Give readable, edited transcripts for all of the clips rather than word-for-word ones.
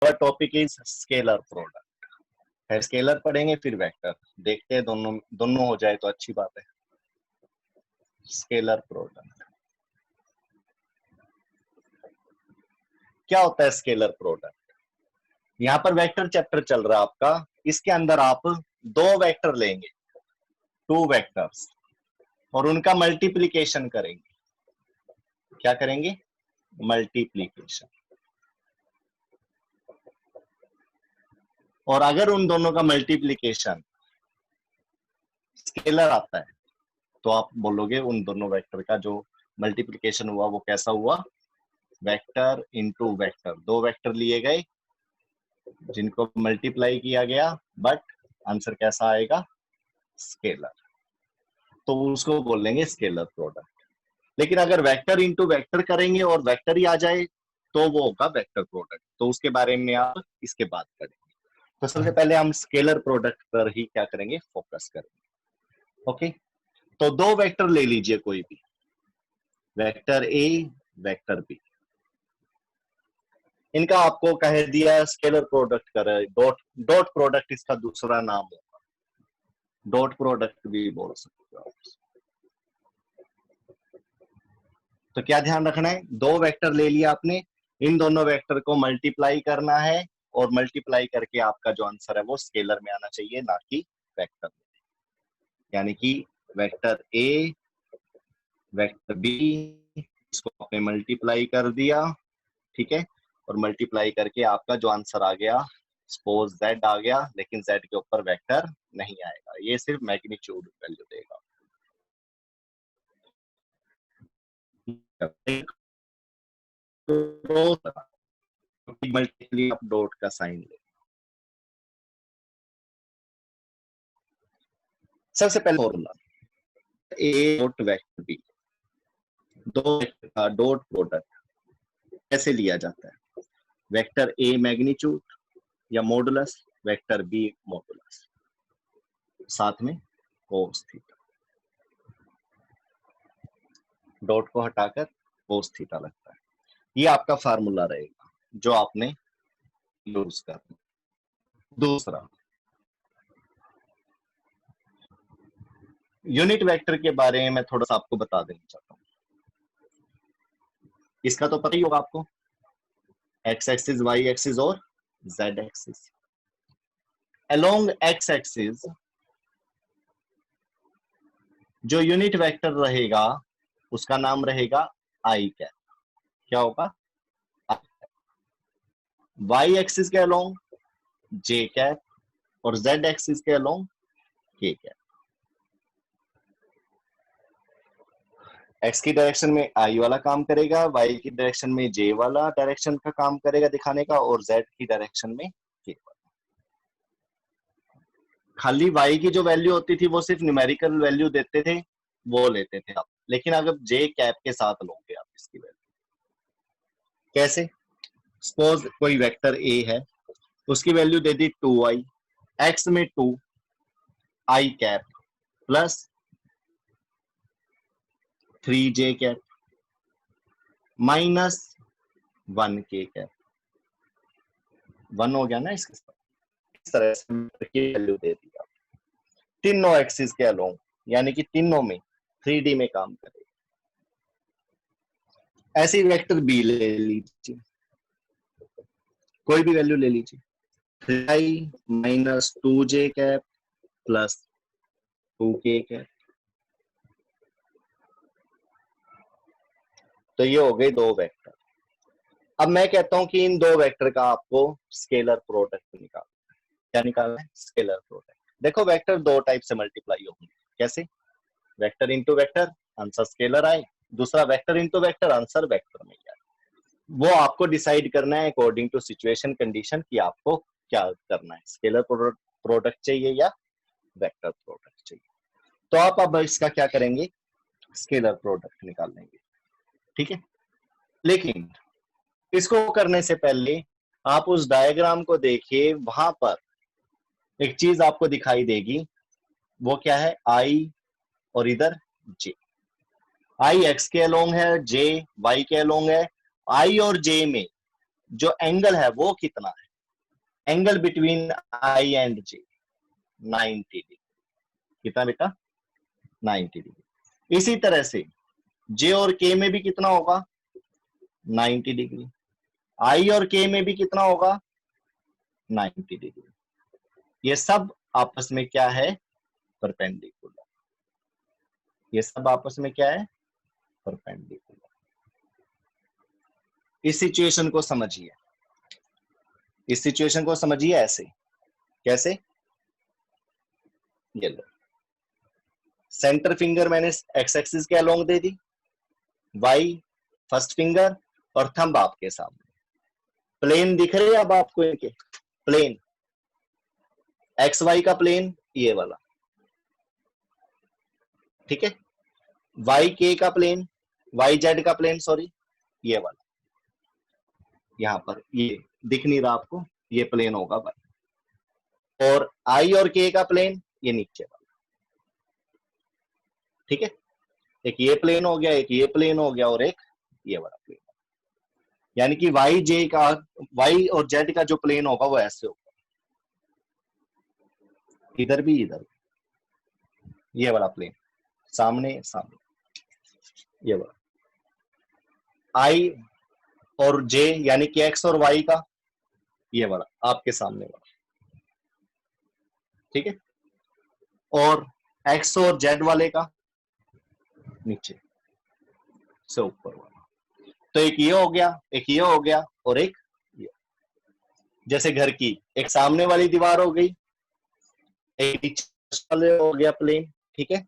Our topic is scalar product. है scalar पढ़ेंगे फिर वेक्टर, देखते हैं दोनों हो जाए तो अच्छी बात है। स्केलर प्रोडक्ट क्या होता है? स्केलर प्रोडक्ट, यहाँ पर वेक्टर चैप्टर चल रहा है आपका, इसके अंदर आप दो वेक्टर लेंगे, टू वेक्टर्स, और उनका मल्टीप्लीकेशन करेंगे। क्या करेंगे? मल्टीप्लीकेशन। और अगर उन दोनों का मल्टीप्लीकेशन स्केलर आता है तो आप बोलोगे उन दोनों वेक्टर का जो मल्टीप्लीकेशन हुआ वो कैसा हुआ? Vector into vector. दो वेक्टर लिए गए जिनको मल्टीप्लाई किया गया, बट आंसर कैसा आएगा? स्केलर। तो उसको बोलेंगे स्केलर प्रोडक्ट। लेकिन अगर वेक्टर इनटू वेक्टर करेंगे और वेक्टर ही आ जाए तो वो होगा वेक्टर प्रोडक्ट। तो उसके बारे में आप इसके बाद करेंगे। तो सबसे पहले हम स्केलर प्रोडक्ट पर ही क्या करेंगे? फोकस करेंगे। ओके, तो दो वेक्टर ले लीजिए कोई भी, वेक्टर ए, वेक्टर बी। इनका आपको कह दिया स्केलर प्रोडक्ट करे, डॉट प्रोडक्ट इसका दूसरा नाम होगा, डॉट प्रोडक्ट भी बोल सकते हो आप। तो क्या ध्यान रखना है? दो वेक्टर ले लिया आपने, इन दोनों वेक्टर को मल्टीप्लाई करना है और मल्टीप्लाई करके आपका जो आंसर है वो स्केलर में आना चाहिए, ना कि वेक्टर में। यानी कि वेक्टर ए, वेक्टर बी, इसको आपने मल्टीप्लाई कर दिया, ठीक है, और मल्टीप्लाई करके आपका जो आंसर आ गया, सपोज z आ गया, लेकिन z के ऊपर वेक्टर नहीं आएगा, ये सिर्फ मैग्नीट्यूड वैल्यू देगा। मल्टीप्लाई आप डॉट का साइन ले। सबसे पहले formula A dot vector B, दो वेक्टर का डॉट प्रोडक्ट कैसे लिया जाता है? वेक्टर ए मैग्नीट्यूड या मॉडुलस, वेक्टर बी मॉडुलस, साथ में कोस थीटा। डॉट को हटाकर कोस थीटा लगता है। ये आपका फार्मूला रहेगा जो आपने यूज करना। दूसरा, यूनिट वेक्टर के बारे में मैं थोड़ा सा आपको बता देना चाहता हूँ। इसका तो पता ही होगा आपको, एक्स एक्सिस, वाई एक्सिस और Z axis. Along x axis जो यूनिट वेक्टर रहेगा उसका नाम रहेगा आई कैप। क्या होगा? वाई एक्सिस के अलोंग जे कैप और जेड एक्सिस के अलोंग के कैप। एक्स की डायरेक्शन में आई वाला काम करेगा, वाई की डायरेक्शन में जे वाला डायरेक्शन का काम करेगा दिखाने का, और जेड की डायरेक्शन में के वाला। खाली वाई की जो वैल्यू होती थी वो सिर्फ न्यूमेरिकल वैल्यू देते थे, वो लेते थे आप। लेकिन अगर जे कैप के साथ लोगे आप इसकी वैल्यू, कैसे? सपोज कोई वेक्टर ए है, उसकी वैल्यू दे दी 2i, एक्स में 2 i cap plus 3j cap minus 1k cap. 1 हो गया ना इसके साथ, इस तरह से की वैल्यू दे दी आप तीनों एक्सिस के अलोंग, यानी कि तीनों में 3D में काम करेगा। ऐसे वेक्टर बी ले लीजिए, कोई भी वैल्यू ले लीजिए, 3i minus 2j cap plus 2k cap. तो ये हो गए दो वेक्टर। अब मैं कहता हूं कि इन दो वेक्टर का आपको स्केलर प्रोडक्ट निकालना है। क्या निकालना है? Scalar product. देखो वेक्टर दो टाइप से मल्टीप्लाई होंगे। कैसे? Vector into vector, answer scalar आए, दूसरा vector into vector, answer vector में आए। वो आपको डिसाइड करना है अकॉर्डिंग टू सिचुएशन कंडीशन कि आपको क्या करना है, स्केलर प्रोडक्ट चाहिए या वेक्टर प्रोडक्ट चाहिए। तो आप अब इसका क्या करेंगे? स्केलर प्रोडक्ट निकाल लेंगे, ठीक है। लेकिन इसको करने से पहले आप उस डायग्राम को देखिए, वहां पर एक चीज आपको दिखाई देगी, वो क्या है? आई और इधर जे। आई एक्स के अलोंग है, जे वाई के अलोंग है। आई और जे में जो एंगल है वो कितना है? Angle between I and J 90 degree. कितना बेटा? 90 डिग्री। इसी तरह से जे और के में भी कितना होगा? 90 डिग्री। आई और के में भी कितना होगा? 90 डिग्री। ये सब आपस में क्या है? परपेंडिकुलर। ये सब आपस में क्या है? परपेंडिकुलर। इस सिचुएशन को समझिए, इस सिचुएशन को समझिए ऐसे। कैसे? ये लो, सेंटर फिंगर मैंने एक्स एक्सिस के अलोंग दे दी, वाई फर्स्ट फिंगर और थंब आपके सामने। प्लेन दिख रहे हैं अब आपको इनके? प्लेन एक्स वाई का प्लेन ये वाला, ठीक है। वाई के का प्लेन, वाई जेड का प्लेन सॉरी, ये वाला। यहां पर ये दिख नहीं रहा आपको, ये प्लेन होगा वाई। और आई और के का प्लेन ये नीचे वाला, ठीक है। एक ये प्लेन हो गया, एक ये प्लेन हो गया और एक ये वाला प्लेन। यानी कि वाई जे का, वाई और जेड का जो प्लेन होगा वो ऐसे होगा, इधर भी इधर भी। ये वाला प्लेन सामने सामने, ये वाला आई और जे यानी कि एक्स और वाई का ये वाला आपके सामने वाला, ठीक है। और एक्स और जेड वाले का नीचे से ऊपर वाला। तो एक ये हो गया, एक ये हो गया और एक ये। जैसे घर की एक सामने वाली दीवार हो गई, एक नीचे वाले हो गया प्लेन, ठीक है।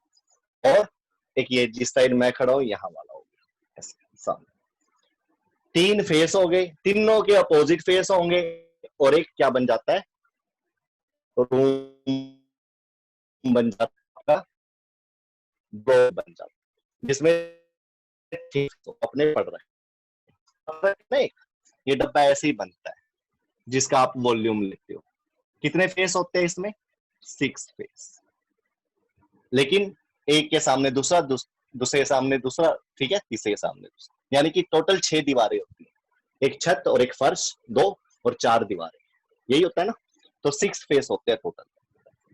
और एक ये जिस साइड मैं खड़ा हूं यहां वाला हो गया ऐसे सामने। तीन फेस हो गए, तीनों के अपोजिट फेस होंगे और एक क्या बन जाता है? रूम बन जाता है, दो बन जाता है, जिसमें अपने पढ़ रहे हैं नहीं। ये डब्बा ऐसे ही बनता है जिसका आप वॉल्यूम लेते हो। कितने फेस होते हैं इसमें? 6 फेस। लेकिन एक के सामने दूसरा, दूसरे के सामने दूसरा, ठीक है, तीसरे के सामने दूसरा, यानी कि टोटल 6 दीवारें होती है। एक छत और एक फर्श, 2 और 4 दीवारें, यही होता है ना। तो 6 फेस होते हैं टोटल।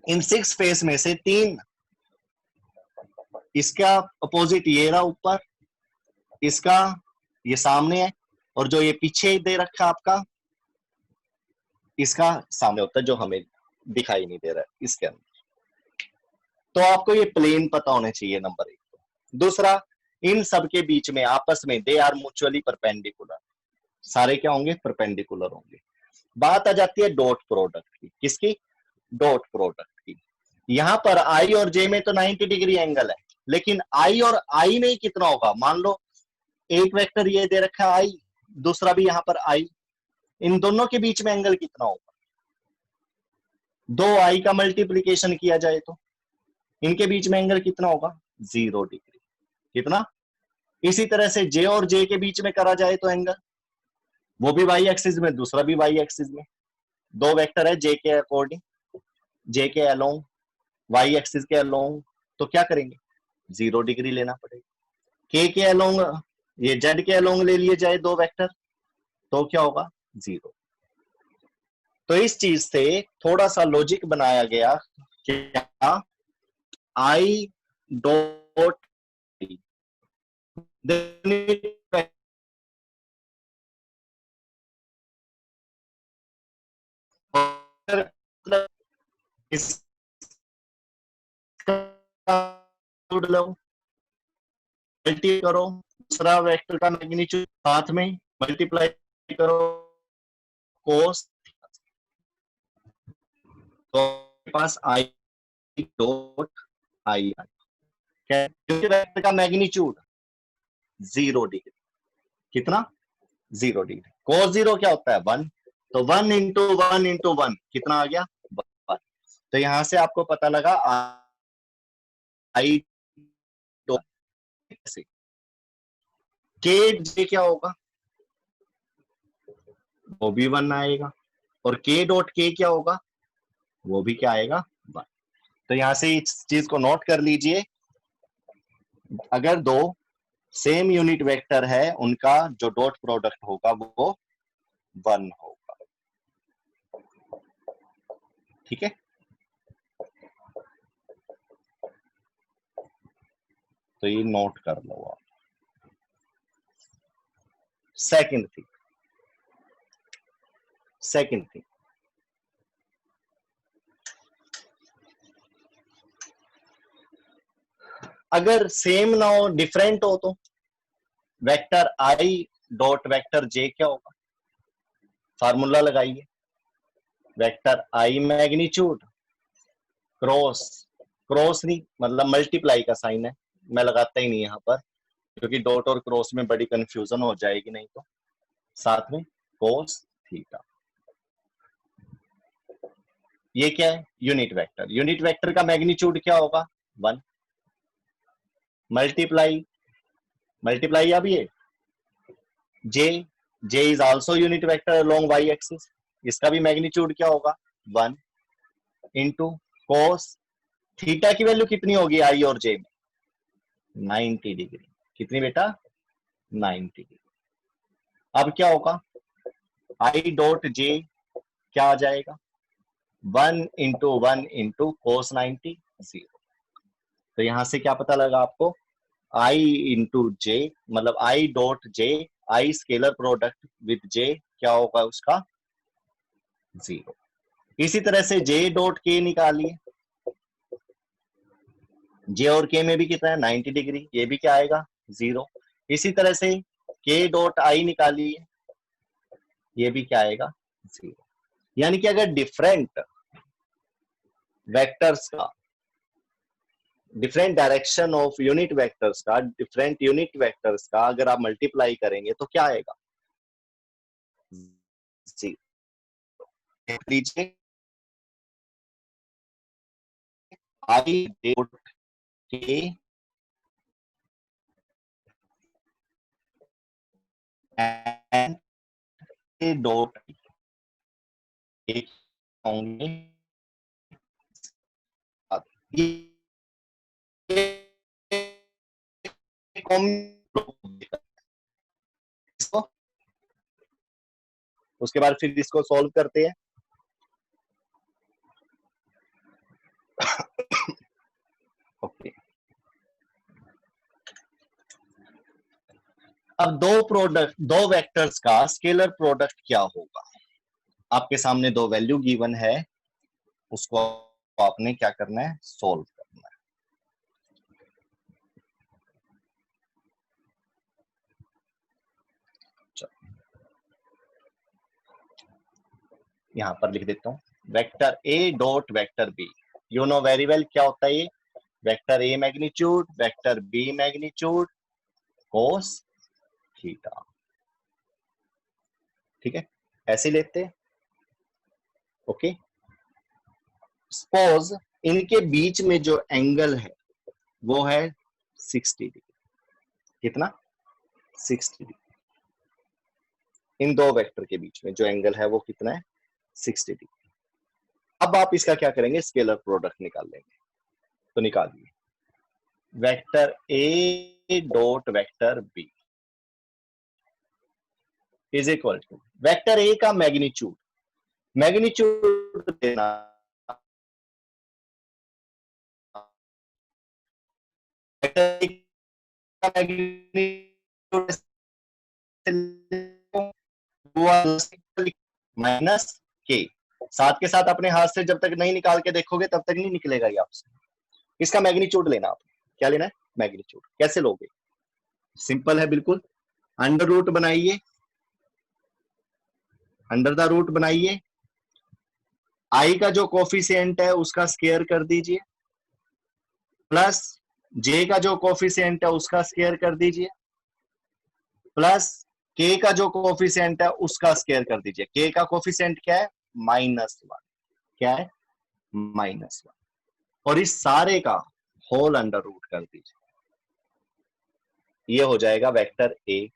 इन 6 फेस में से 3 इसका अपोजिट ये रहा ऊपर, इसका ये सामने है, और जो ये पीछे दे रखा आपका इसका सामने होता है, जो हमें दिखाई नहीं दे रहा है इसके अंदर। तो आपको ये प्लेन पता होने चाहिए, नंबर 1। दूसरा, इन सब के बीच में आपस में दे आर म्यूचुअली परपेंडिकुलर। सारे क्या होंगे? परपेंडिकुलर होंगे। बात आ जाती है डॉट प्रोडक्ट की। किसकी? डॉट प्रोडक्ट की। यहां पर आई और जे में तो 90 डिग्री एंगल है, लेकिन आई और आई में कितना होगा? मान लो एक वेक्टर ये दे रखा है आई, दूसरा भी यहां पर आई, इन दोनों के बीच में एंगल कितना होगा? 2 आई का मल्टीप्लीकेशन किया जाए तो इनके बीच में एंगल कितना होगा? 0 डिग्री। कितना? इसी तरह से जे और जे के बीच में करा जाए तो एंगल, वो भी वाई एक्सिस में, दूसरा भी वाई एक्सिस में। 2 वेक्टर है जे के अकॉर्डिंग, जे के अलोंग, वाई एक्सिस के अलोंग, तो क्या करेंगे? 0 डिग्री लेना पड़ेगा। के अलोंग, ये जेड के अलोंग ले लिए जाए 2 वेक्टर, तो क्या होगा? 0। तो इस चीज से थोड़ा सा लॉजिक बनाया गया, क्या आई डॉट लो, मल्टी करो, दूसरा वेक्टर का मैग्नीट्यूड साथ में मल्टीप्लाई करो कोस, तो पास आई डॉट आई वेक्टर का मैग्नीट्यूड 0 डिग्री। कितना? 0 डिग्री। कोस 0 क्या होता है? 1। तो 1 इंटू 1 इंटू 1 कितना आ गया? 1। तो यहां से आपको पता लगा आई के जे क्या होगा? वो भी 1 आएगा। और के डॉट के क्या होगा? वो भी क्या आएगा? 1। तो यहां से इस चीज को नोट कर लीजिए, अगर 2 सेम यूनिट वेक्टर है उनका जो डॉट प्रोडक्ट होगा वो 1 होगा। ठीक है, तो ये नोट कर लो आप। सेकंड थिंग, अगर सेम ना हो, डिफरेंट हो, तो वेक्टर आई डॉट वेक्टर जे क्या होगा? फार्मूला लगाइए, वेक्टर आई मैग्नीट्यूड क्रॉस, क्रॉस नहीं मतलब मल्टीप्लाई का साइन है, मैं लगाता ही नहीं यहां पर, क्योंकि डॉट और क्रॉस में बड़ी कंफ्यूजन हो जाएगी नहीं तो। साथ में कोस थीटा, ये क्या है? Unit vector. यूनिट वेक्टर का मैग्नीट्यूड क्या होगा? 1 मल्टीप्लाई, मल्टीप्लाई अब ये j, j is also unit vector along y axis, इसका भी मैग्नीट्यूड क्या होगा? 1 इंटू कोस थीटा की वैल्यू कितनी होगी आई और जे में? 90 डिग्री। कितनी बेटा? 90 डिग्री। अब क्या होगा? आई डॉट जे क्या आ जाएगा? 1 इंटू कोस 90 0। तो यहां से क्या पता लगा आपको? आई इंटू जे मतलब I dot J, I scalar product with J क्या होगा उसका? 0। इसी तरह से जे डॉट के निकालिए, जे और के में भी कितना है? 90 डिग्री, ये भी क्या आएगा? 0। इसी तरह से के डॉट आई निकालिए, ये भी क्या आएगा? 0। यानी कि अगर डिफरेंट वेक्टर्स का, different direction of unit vectors का, डिफरेंट यूनिट वेक्टर्स का अगर आप मल्टीप्लाई करेंगे तो क्या आएगा? 0। लीजिए आई डॉट के एंड के डॉट एक होंगे, इसको, उसके बाद फिर इसको सॉल्व करते हैं। ओके, अब दो वेक्टर्स का स्केलर प्रोडक्ट क्या होगा? आपके सामने दो वैल्यू गिवन है, उसको आपने क्या करना है? सॉल्व करना है। यहां पर लिख देता हूं vector A dot vector B. You know very well क्या होता है ये? Vector A magnitude, vector B magnitude, cos theta. ठीक है, ऐसे लेते हैं। ओके, सपोज इनके बीच में जो एंगल है वो है 60 डिग्री। कितना? 60 डिग्री। इन दो वेक्टर के बीच में जो एंगल है वो कितना है? 60 डिग्री। अब आप इसका क्या करेंगे? स्केलर प्रोडक्ट निकाल लेंगे। तो निकालिए, vector A dot vector B is equal to vector A का मैग्नीट्यूड, मैग्नीट्यूड देना वेक्टर ए का मैग्नीट्यूड माइनस के, साथ के साथ अपने हाथ से जब तक नहीं निकाल के देखोगे तब तक नहीं निकलेगा ये आपसे। इसका मैग्नीट्यूड लेना आपने। क्या लेना है? मैग्नीट्यूड। कैसे लोगे? सिंपल है बिल्कुल, अंडर रूट बनाइए, अंडर द रूट बनाइए, आई का जो कोफिशिएंट है उसका स्क्वायर कर दीजिए, प्लस जे का जो कोफिशिएंट है उसका स्क्वायर कर दीजिए, प्लस के का जो कोफिशिएंट है उसका स्क्वायर कर दीजिए। के का कोफिशिएंट क्या है? -1। क्या है? -1। और इस सारे का होल अंडर रूट कर दीजिए, ये हो जाएगा वेक्टर ए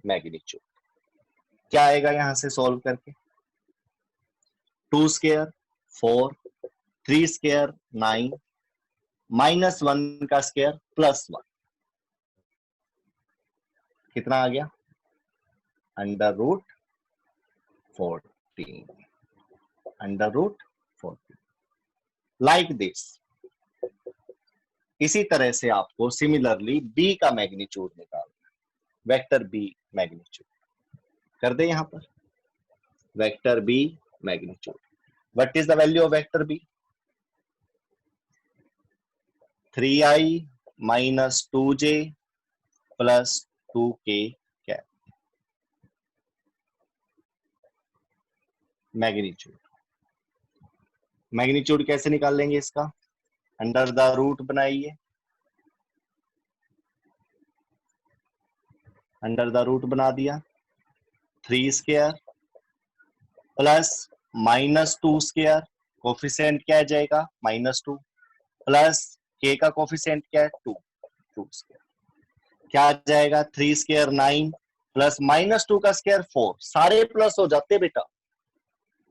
मैग्नीट्यूड। क्या आएगा यहां से सॉल्व करके? 2 स्क्वायर 4, 3 स्क्वायर 9, -1 का स्क्वायर +1, कितना आ गया? √14, √14। Like this. इसी तरह से आपको सिमिलरली बी का मैग्नीट्यूड निकालना है, वेक्टर बी मैग्नीट्यूड कर दे यहां पर, vector B magnitude. What is the value of vector B? 3i minus 2j plus 2k cap magnitude. Magnitude कैसे निकाल लेंगे इसका? अंडर द रूट बनाइए, अंडर द रूट बना दिया, 3 square plus minus 2 square, coefficient क्या आ जाएगा? -2 प्लस k का कोफिशिएंट क्या है? 2 स्क्वायर क्या आ जाएगा? 3 स्क्वायर 9 प्लस -2 का स्क्वायर 4, सारे प्लस हो जाते बेटा।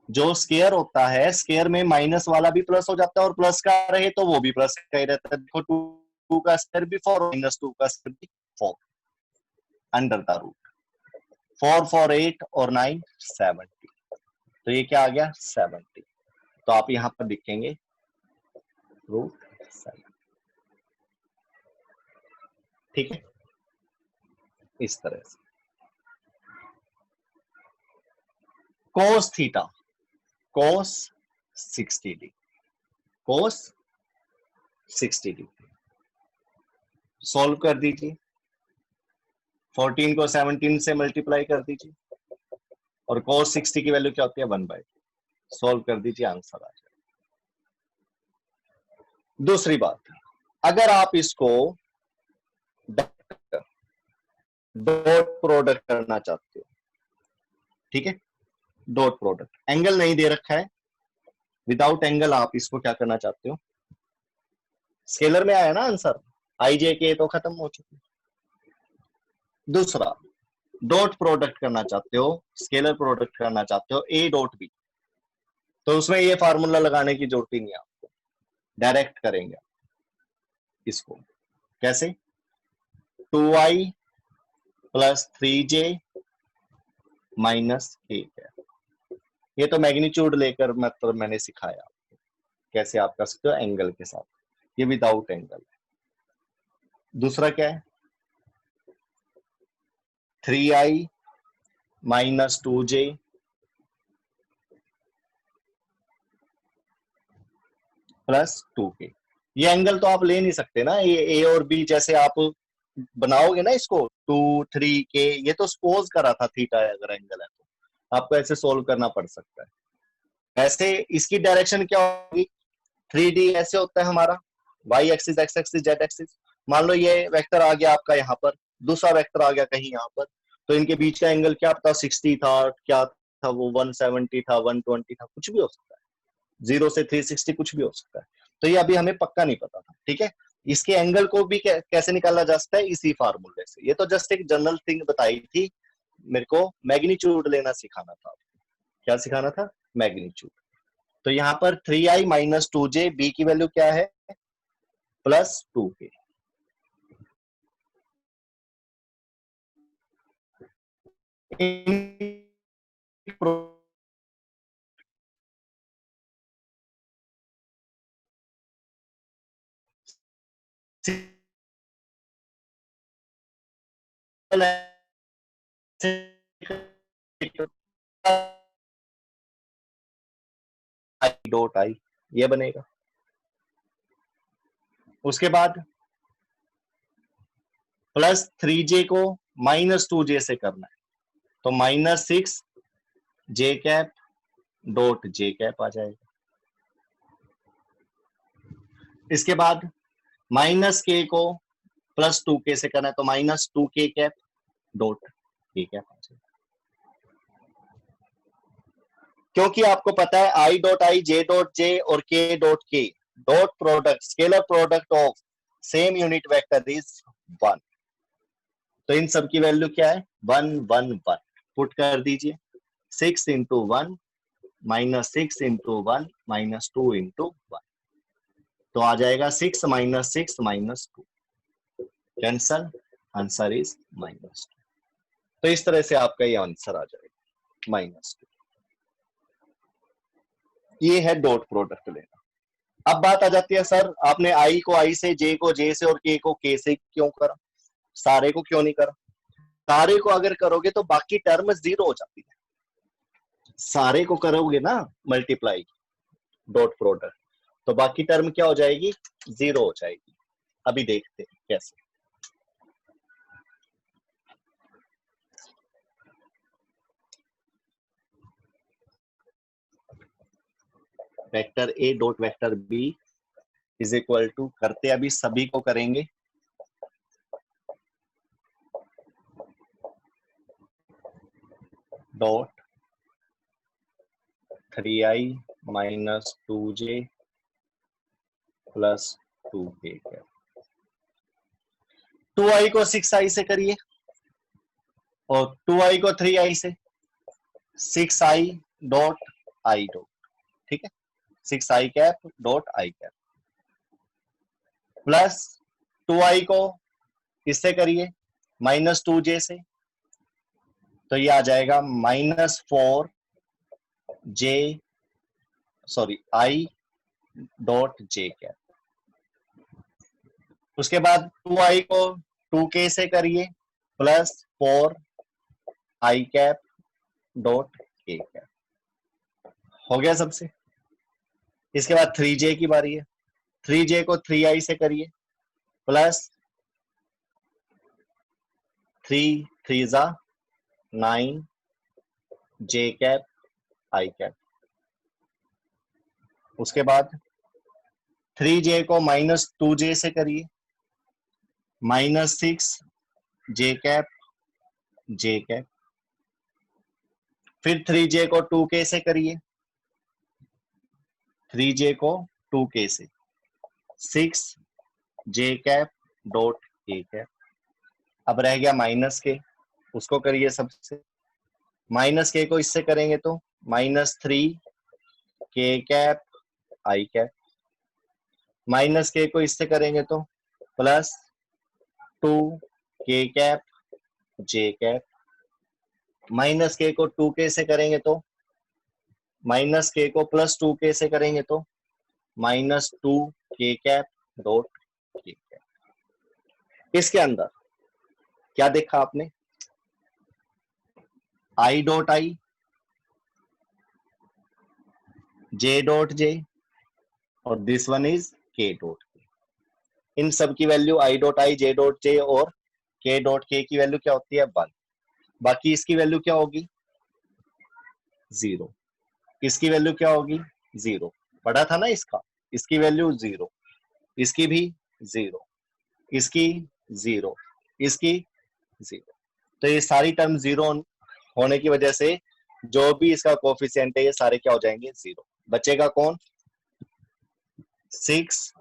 जो स्क्वायर होता है स्क्वायर में माइनस वाला भी प्लस हो जाता है और प्लस का रहे तो वो भी प्लस का ही रहता है। देखो 2 का स्क्वायर भी 4 -2 का स्क्वायर भी 4 अंडर द रूट 4 4 8 और 9 70। तो ये क्या आ गया? 70। तो आप यहां पर लिखेंगे √7। ठीक है, इस तरह से cos theta cos 60 degree, cos 60 degree solve कर दीजिए, 14 को 17 से मल्टीप्लाई कर दीजिए और cos 60 की वैल्यू क्या होती है? 1/2। सॉल्व कर दीजिए, आंसर आ जाएगा। दूसरी बात, अगर आप इसको डॉट प्रोडक्ट करना चाहते हो, ठीक है, डॉट प्रोडक्ट, एंगल नहीं दे रखा है, विदाउट एंगल आप इसको क्या करना चाहते हो? स्केलर में आया ना आंसर, आई जे के तो खत्म हो चुकी। दूसरा, डॉट प्रोडक्ट करना चाहते हो, स्केलर प्रोडक्ट करना चाहते हो ए डॉट बी, तो उसमें ये फार्मूला लगाने की जरूरत ही नहीं है आपको, डायरेक्ट करेंगे इसको। कैसे? 2i plus 3j minus k है। ये तो मैग्नीट्यूड लेकर मतलब मैंने सिखाया आपको कैसे आप कर सकते हो एंगल के साथ, ये विदाउट एंगल है। दूसरा क्या है? 3i minus 2j plus 2k। ये एंगल तो आप ले नहीं सकते ना, ये ए और बी जैसे आप बनाओगे ना इसको 2 3 के, ये तो सपोज करा था थीटा अगर एंगल है तो आपको ऐसे सोल्व करना पड़ सकता है। ऐसे इसकी डायरेक्शन क्या होगी? 3D ऐसे होता है हमारा, y axis x axis z axis. मान लो ये वेक्टर आ गया आपका यहाँ पर, दूसरा वेक्टर आ गया कहीं यहाँ पर, तो इनके बीच का एंगल क्या था? 60 था, क्या था वो? 170 था, 120 था, कुछ भी हो सकता है, 0 से 360 कुछ भी हो सकता है। तो ये अभी हमें पक्का नहीं पता था, ठीक है। इसके एंगल को भी कैसे निकाला जा सकता है? इसी फार्मूले से। ये तो जस्ट एक जनरल थिंग बताई थी, मेरे को मैग्नीट्यूड लेना सिखाना था। क्या सिखाना था? मैग्नीट्यूड। तो यहाँ पर 3i माइनस 2j, बी की वैल्यू क्या है? Plus 2k। डॉट आई ये बनेगा। उसके बाद प्लस 3j को माइनस 2j से करना है, तो -6j cap dot j cap आ जाएगा। इसके बाद -k को प्लस 2k से करना है, तो -2k cap dot k cap आ जाएगा। क्योंकि आपको पता है i dot i, j dot j और k dot k dot product, scalar product of same unit vector is 1। तो इन सब की वैल्यू क्या है? 1 1 1 पुट कर दीजिए। 6 इंटू 1 -6 इंटू 1 -2 इंटू 1, तो आ जाएगा 6 -6 -2, कैंसल, आंसर इज -2। तो इस तरह से आपका ये आंसर आ जाएगा -2। ये है डॉट प्रोडक्ट लेना। अब बात आ जाती है, सर आपने आई को आई से, जे को जे से और के को के से क्यों करा, सारे को क्यों नहीं करा? सारे को अगर करोगे तो बाकी टर्म जीरो हो जाती है, सारे को करोगे ना मल्टीप्लाई डॉट प्रोडक्ट, तो बाकी टर्म क्या हो जाएगी, जीरो हो जाएगी। अभी देखते हैं कैसे। Vector A dot vector B is equal to, करते अभी सभी को करेंगे, dot 3i minus 2j plus 2k, 2i को 6i से करिए और 2i को 3i से, 6i डॉट आई डॉट, ठीक है, 6i cap dot I cap, plus 2i को इससे करिए माइनस 2j से, तो ये आ जाएगा -4j sorry I dot J cap. उसके बाद 2i को 2k से करिए प्लस 4i कैप डॉट के कैप, हो गया सबसे। इसके बाद 3j की बारी है, 3j को 3i से करिए प्लस 3 3 9 j कैप आई कैप। उसके बाद 3j को -2j से करिए -6 j कैप j कैप। फिर 3j को 2k से करिए, 3j को 2k से 6 j cap dot k cap. अब रह गया माइनस के, उसको करिए सबसे, माइनस के को इससे करेंगे तो -3 k कैप आई कैप, माइनस के को इससे करेंगे तो plus 2 k cap j cap, minus के को 2k से करेंगे तो माइनस के को प्लस 2k से करेंगे तो -2 k cap dot k cap. इसके अंदर क्या देखा आपने, i dot i, j dot j और this one is k dot k. इन सब की value i dot i, j dot j और k डॉट के की वैल्यू क्या होती है 1, बाकी इसकी वैल्यू क्या होगी 0, इसकी वैल्यू क्या होगी 0, पढ़ा था ना इसका, इसकी वैल्यू 0, इसकी भी 0, इसकी 0, इसकी 0, तो ये सारी टर्म 0 होने की वजह से जो भी इसका कोफिशिएंट है ये सारे क्या हो जाएंगे 0। बचेगा कौन 6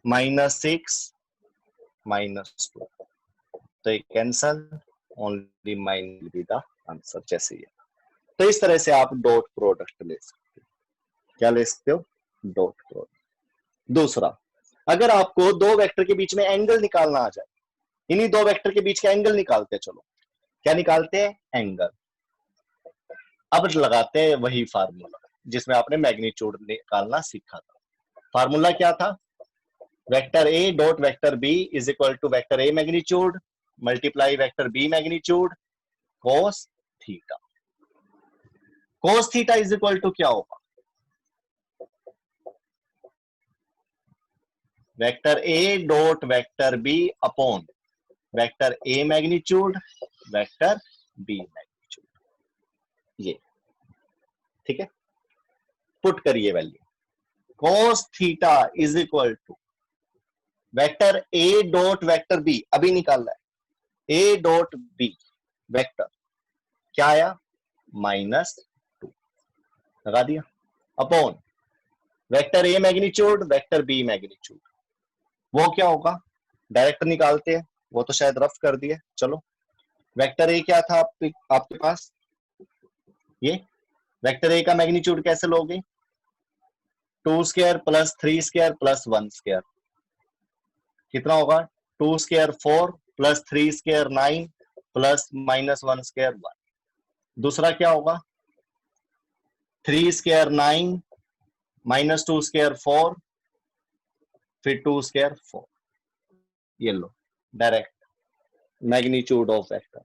-6 -2, तो ये cancel, only mine will be the answer. जैसे ये, तो इस तरह से आप डॉट प्रोडक्ट ले सकते हो। क्या ले सकते हो, डॉट प्रोडक्ट। दूसरा, अगर आपको दो वेक्टर के बीच में एंगल निकालना आ जाए, इन्हीं दो वेक्टर के बीच का एंगल निकालते हैं, चलो क्या निकालते हैं, एंगल। अब लगाते हैं वही फार्मूला जिसमें आपने मैग्नीट्यूड निकालना सीखा था। फार्मूला क्या था, vector A dot vector B is equal to vector A magnitude multiply vector B magnitude cos theta. cos theta is equal to क्या होगा, vector A dot vector B upon vector A magnitude vector B magnitude, ये ठीक है। Put करिए value, cos theta is equal to vector A dot vector B, अभी निकाल रहा है, ए डॉट बी वेक्टर क्या आया -2, लगा दिया, upon vector A magnitude vector B magnitude, वो क्या होगा डायरेक्ट निकालते हैं, वो तो शायद रफ कर दिया, चलो वेक्टर ए क्या था आपके पास, ये वेक्टर ए का मैग्नीट्यूड कैसे लोगे, 2 square plus 3 square plus 1 square, कितना होगा 2 square 4 plus 3 square 9 plus -1 square 1। दूसरा क्या होगा 3 स्क्वायर 9 -2 स्क्वायर 4 फिर 2 स्क्वायर 4, ये लो direct magnitude of vector.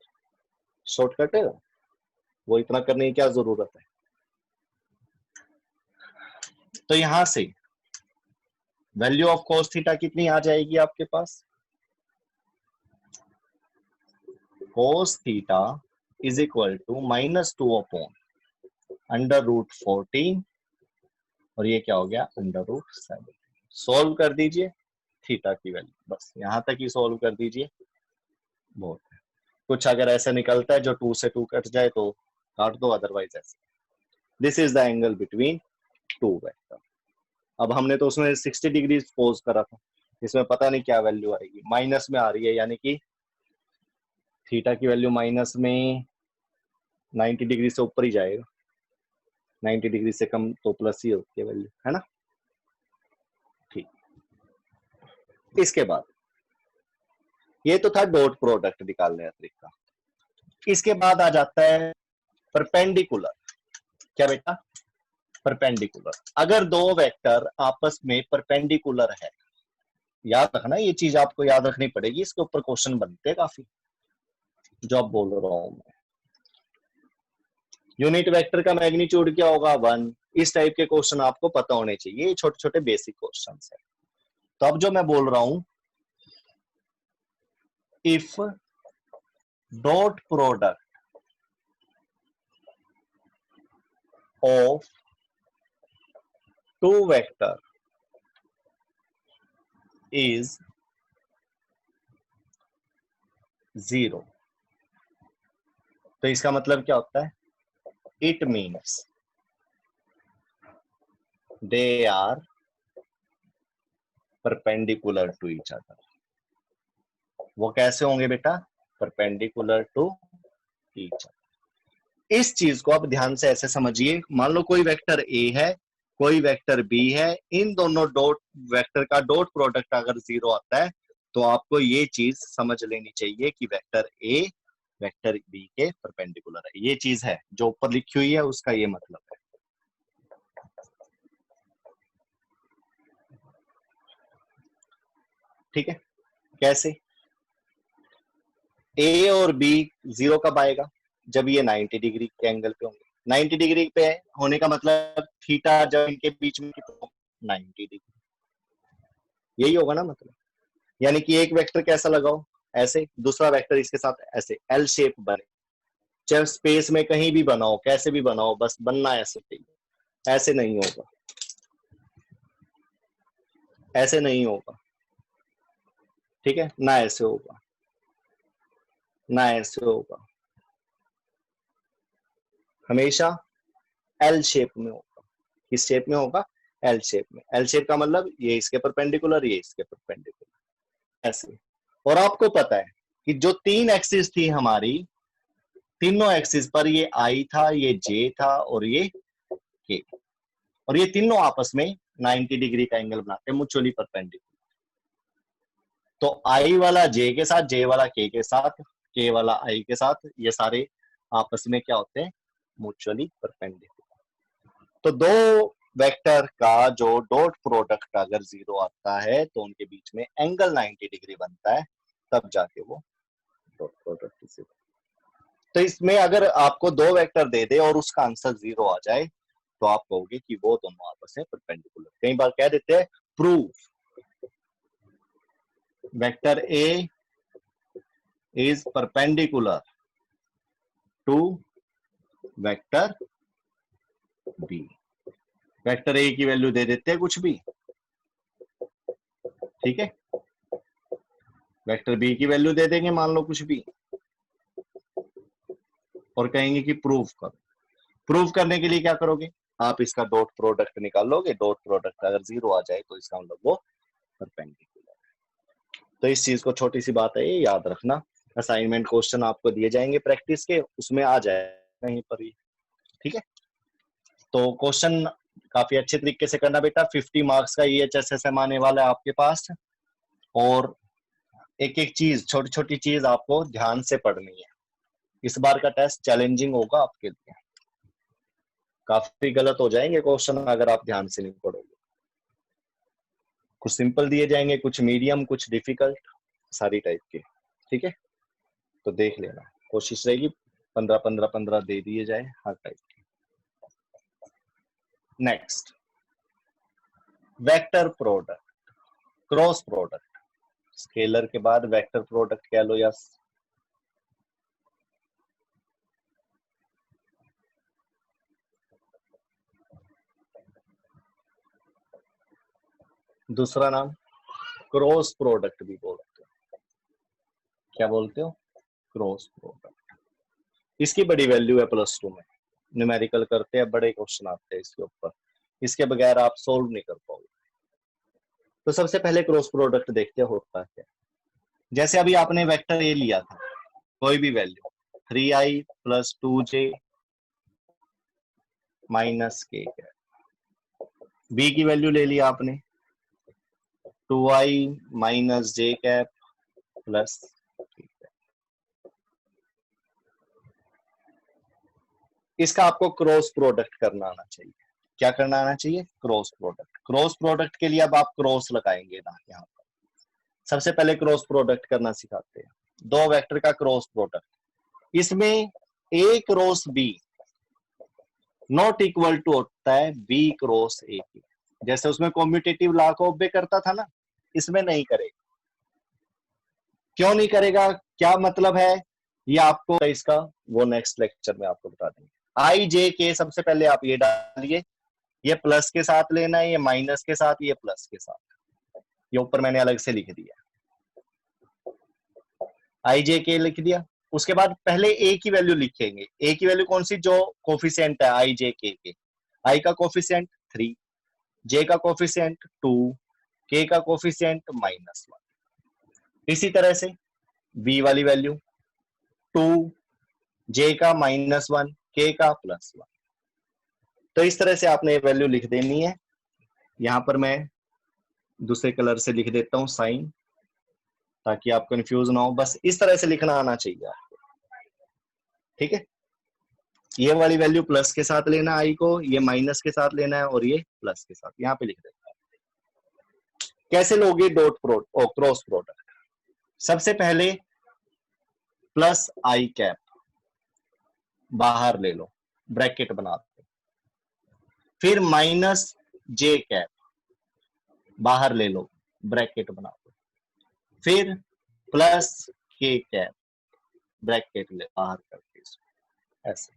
Shortcut है, वो इतना करने की क्या जरूरत है। तो यहां से वैल्यू ऑफ cos थीटा कितनी आ जाएगी आपके पास, cos theta is equal to -2 upon √14 और ये क्या हो गया √7। सॉल्व कर दीजिए थीटा की वैल्यू, बस यहां तक ही सॉल्व कर दीजिए, बहुत है। कुछ अगर ऐसा निकलता है जो 2 से 2 कट जाए तो काट दो, अदरवाइज ऐसे। This is the angle between two vector. अब हमने तो उसमें 60 डिग्री पोज करा था, इसमें पता नहीं क्या वैल्यू आएगी, माइनस में आ रही है, यानी कि थीटा की वैल्यू माइनस में 90 डिग्री से ऊपर ही जाएगा, 90 डिग्री से कम तो प्लस ही होती है वैल्यू, है ना। ठीक, इसके बाद ये तो था डॉट प्रोडक्ट निकालने का तरीका। इसके बाद आ जाता है परपेंडिकुलर। क्या बेटा, परपेंडिकुलर। अगर दो वेक्टर आपस में परपेंडिकुलर है, याद रखना ये चीज आपको याद रखनी पड़ेगी, इसके ऊपर क्वेश्चन बनते हैं काफी, जो आप बोल रहा हूं मैं। यूनिट वेक्टर का मैग्नीट्यूड क्या होगा 1, इस टाइप के क्वेश्चन आपको पता होने चाहिए, छोटे छोटे बेसिक क्वेश्चन है। तो अब जो मैं बोल रहा हूं, if dot product of two vector is 0, तो इसका मतलब क्या होता है, it means they are perpendicular to each other. वो कैसे होंगे बेटा, परपेंडिकुलर टू ईच अदर। इस चीज को आप ध्यान से ऐसे समझिए, मान लो कोई वेक्टर ए है, कोई वेक्टर बी है, इन दोनों डॉट वेक्टर का डॉट प्रोडक्ट अगर 0 आता है तो आपको ये चीज समझ लेनी चाहिए कि वेक्टर ए वेक्टर बी के परपेंडिकुलर है। ये चीज है जो ऊपर लिखी हुई है, उसका ये मतलब है। ठीक है, कैसे, ए और बी 0 कब आएगा, जब ये 90 डिग्री के एंगल पे होंगे। 90 डिग्री पे होने का मतलब थीटा जब इनके बीच में 90 डिग्री, यही होगा ना मतलब। यानी कि एक वेक्टर कैसा लगाओ ऐसे, दूसरा वेक्टर इसके साथ ऐसे एल शेप बने, चाहे स्पेस में कहीं भी बनाओ, कैसे भी बनाओ, बस बनना ऐसे चाहिए। ऐसे नहीं होगा, ऐसे नहीं होगा, ठीक है ना, ऐसे होगा ना, ऐसे होगा, हमेशा एल शेप में होगा। किस शेप में होगा, एल शेप में। एल शेप का मतलब ये इसके परपेंडिकुलर, ये इसके परपेंडिकुलर, ऐसे। और आपको पता है कि जो 3 एक्सिस थी हमारी, तीनों एक्सिस पर ये आई था, ये जे था और ये के, और ये तीनों आपस में 90 डिग्री का एंगल बनाते हैं, म्यूचुअली परपेंडिकुलर। तो आई वाला जे के साथ, जे वाला के साथ, के वाला आई के साथ, ये सारे आपस में क्या होते हैं, म्यूचुअली परपेंडिकुलर। तो दो वेक्टर का जो डॉट प्रोडक्ट अगर 0 आता है तो उनके बीच में एंगल 90 डिग्री बनता है, तब जाके वो डॉट प्रोडक्ट 0। तो इसमें अगर आपको दो वेक्टर दे दे और उसका आंसर 0 आ जाए तो आप कहोगे कि वो दोनों आपस में परपेंडिकुलर। कई बार कह देते हैं proof vector A is perpendicular to vector B. Vector A की वैल्यू दे देते हैं कुछ भी, ठीक है, वेक्टर बी की वैल्यू दे देंगे मान लो कुछ भी, और कहेंगे कि प्रूफ करो। प्रूफ करने के लिए क्या करोगे, आप इसका डॉट प्रोडक्ट निकालोगे, डॉट प्रोडक्ट अगर 0 आ जाए तो इसका मतलब वो परपेंडिकुलर है। तो इस चीज को, छोटी सी बात है ये, याद रखना। असाइनमेंट क्वेश्चन आपको दिए जाएंगे प्रैक्टिस के, उसमें आ जाए कहीं पर ही, ठीक है। तो क्वेश्चन काफी अच्छे तरीके से करना बेटा। 50 मार्क्स का EHSSM आने वाला है आपके पास, और एक एक चीज, छोटी छोटी चीज आपको ध्यान से पढ़नी है। इस बार का टेस्ट चैलेंजिंग होगा आपके लिए, काफी गलत हो जाएंगे क्वेश्चन अगर आप ध्यान से नहीं पढ़ोगे। कुछ सिंपल दिए जाएंगे, कुछ मीडियम, कुछ डिफिकल्ट, सारी टाइप के। ठीक है, तो देख लेना, कोशिश रहेगी 15 दे दिए जाए हर टाइप के। Next, vector product, cross product, scalar के बाद वेक्टर प्रोडक्ट कह लो या दूसरा नाम क्रॉस प्रोडक्ट भी बोलते हो। क्या बोलते हो? Cross product. इसकी बड़ी वैल्यू है +2 में, न्यूमेरिकल करते हैं, बड़े क्वेश्चन आते हैं इसके ऊपर, इसके बगैर आप सोल्व नहीं कर पाओगे। तो सबसे पहले क्रॉस प्रोडक्ट देखते हैं होता क्या। जैसे अभी आपने वेक्टर ए लिया था, कोई भी value 3i + 2j - k, B की वैल्यू ले लिया आपने 2i - j प्लस, इसका आपको क्रॉस प्रोडक्ट करना आना चाहिए। क्या करना आना चाहिए? Cross product. क्रॉस प्रोडक्ट के लिए अब आप क्रॉस लगाएंगे ना, यहाँ पर सबसे पहले क्रॉस प्रोडक्ट करना सिखाते हैं। दो वेक्टर का क्रॉस प्रोडक्ट, इसमें A cross B not equal to होता है बी क्रॉस ए की। जैसे उसमें कॉम्यूटेटिव लॉ को ओबे करता था ना, इसमें नहीं करेगा। क्यों नहीं करेगा, क्या मतलब है, ये आपको इसका वो नेक्स्ट लेक्चर में आपको बता देंगे। आई जे के सबसे पहले आप ये डालिए, ये प्लस के साथ लेना है, ये माइनस के साथ, ये प्लस के साथ, ये ऊपर मैंने अलग से लिख दिया, आई जे के लिख दिया। उसके बाद पहले ए की वैल्यू लिखेंगे। ए की वैल्यू कौन सी? जो कोफिशिएंट है आई जे के। आई का कोफिशिएंट 3, जे का कोफिशिएंट 2, के का कोफिशिएंट -1। इसी तरह से बी वाली वैल्यू 2, जे का -1, के का +1। तो इस तरह से आपने वैल्यू लिख देनी है। यहां पर मैं दूसरे कलर से लिख देता हूं साइन, ताकि आप कंफ्यूज ना हो। बस इस तरह से लिखना आना चाहिए आपको। ठीक है, ये वाली वैल्यू प्लस के साथ लेना आई को, ये माइनस के साथ लेना है, और ये प्लस के साथ यहाँ पे लिख देता है। कैसे लोगे डॉट प्रोडक्ट, क्रॉस प्रोडक्ट? सबसे पहले +i बाहर ले लो, ब्रैकेट बना दो। फिर -j बाहर ले लो, ब्रैकेट बना दो। फिर +k ब्रैकेट ले बाहर करके ऐसे।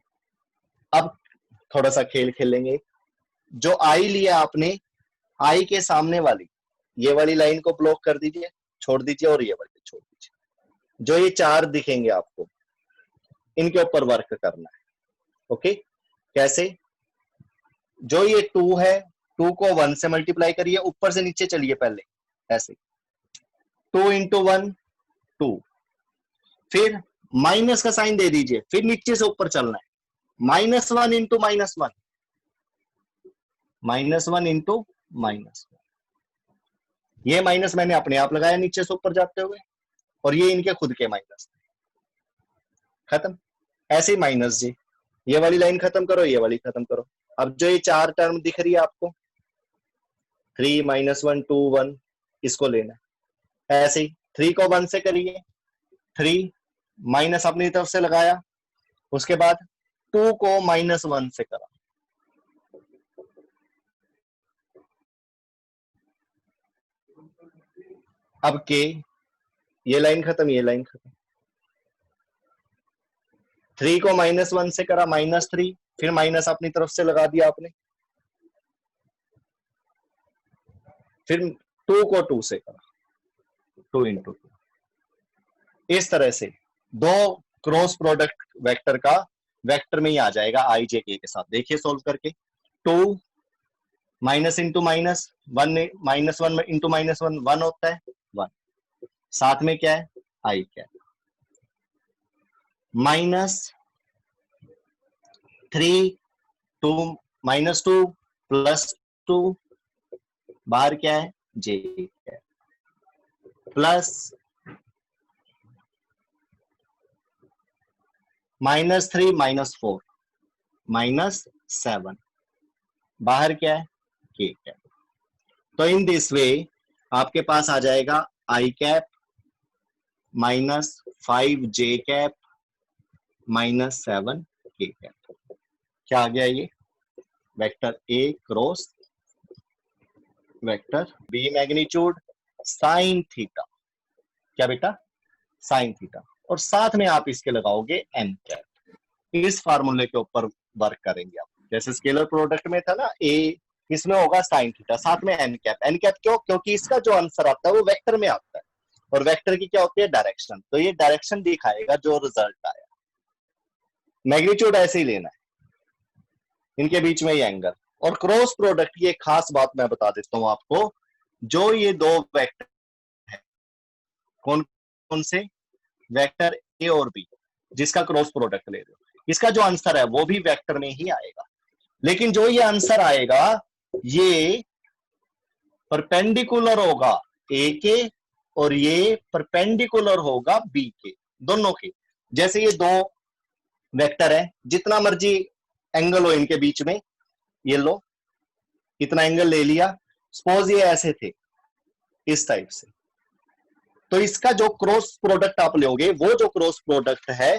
अब थोड़ा सा खेल खेलेंगे। जो आई लिया आपने, आई के सामने वाली ये वाली लाइन को ब्लॉक कर दीजिए, छोड़ दीजिए, और ये वाली छोड़ दीजिए। जो ये 4 दिखेंगे आपको, इनके ऊपर वर्क करना है। ओके, कैसे? जो ये 2 है, 2 को 1 से मल्टीप्लाई करिए, ऊपर से नीचे चलिए पहले, ऐसे 2 × 1 2, फिर माइनस का साइन दे दीजिए, फिर नीचे से ऊपर चलना है, -1 × -1, -1 × -1। ये माइनस मैंने अपने आप लगाया नीचे से ऊपर जाते हुए, और ये इनके खुद के माइनस, खत्म। ऐसे ही -j, ये वाली लाइन खत्म करो, ये वाली खत्म करो। अब जो ये 4 टर्म दिख रही है आपको, 3 -1 2 1, इसको लेना है। ऐसे ही 3 को 1 से करिए, 3 माइनस अपनी तरफ से लगाया, उसके बाद 2 को -1 से करा, अब के, ये लाइन खत्म, ये लाइन खत्म। 3 को -1 से करा, -3, फिर माइनस अपनी तरफ से लगा दिया आपने, फिर 2 को 2 से करा, 2 × 2। इस तरह से दो क्रॉस प्रोडक्ट वेक्टर का वेक्टर में ही आ जाएगा आई जे के साथ। देखिए सोल्व करके, 2 माइनस इंटू माइनस 1, -1 इंटू -1 1 होता है, 1, साथ में क्या है? आई क्या है, -3 2 -2 +2, बाहर क्या है? जे क्या है, प्लस -3 -4 -7, बाहर क्या है? के क्या है। तो इन दिस वे आपके पास आ जाएगा i cap minus 5j cap minus 7k cap. क्या आ गया ये? Vector A cross vector B magnitude sine theta. क्या बेटा? Sine theta. और साथ में आप इसके लगाओगे एन कैप। इस फार्मूले के ऊपर वर्क करेंगे आप। जैसे स्केलर प्रोडक्ट में था ना ए, इसमें होगा साइन थीटा, साथ में एन कैप। एन कैप क्यों? क्योंकि इसका जो आंसर आता है वो वेक्टर में आता है, और वेक्टर की क्या होती है? डायरेक्शन। तो ये डायरेक्शन दिखाएगा जो रिजल्ट आया। मैग्नीट्यूड ऐसे ही लेना है, इनके बीच में ये एंगल। और क्रॉस प्रोडक्ट की एक खास बात मैं बता देता हूं आपको, जो ये दो वेक्टर है, कौन कौन से? वेक्टर ए और बी, जिसका क्रॉस प्रोडक्ट ले रहे हो, इसका जो आंसर है वो भी वेक्टर में ही आएगा। लेकिन जो ये आंसर आएगा ये परपेंडिकुलर होगा ए के, और ये परपेंडिकुलर होगा बी के, दोनों के। जैसे ये दो वेक्टर है, जितना मर्जी एंगल हो इनके बीच में, ये लो इतना एंगल ले लिया, सपोज ये ऐसे थे इस टाइप से, तो इसका जो क्रॉस प्रोडक्ट आप लोगे, वो जो क्रॉस प्रोडक्ट है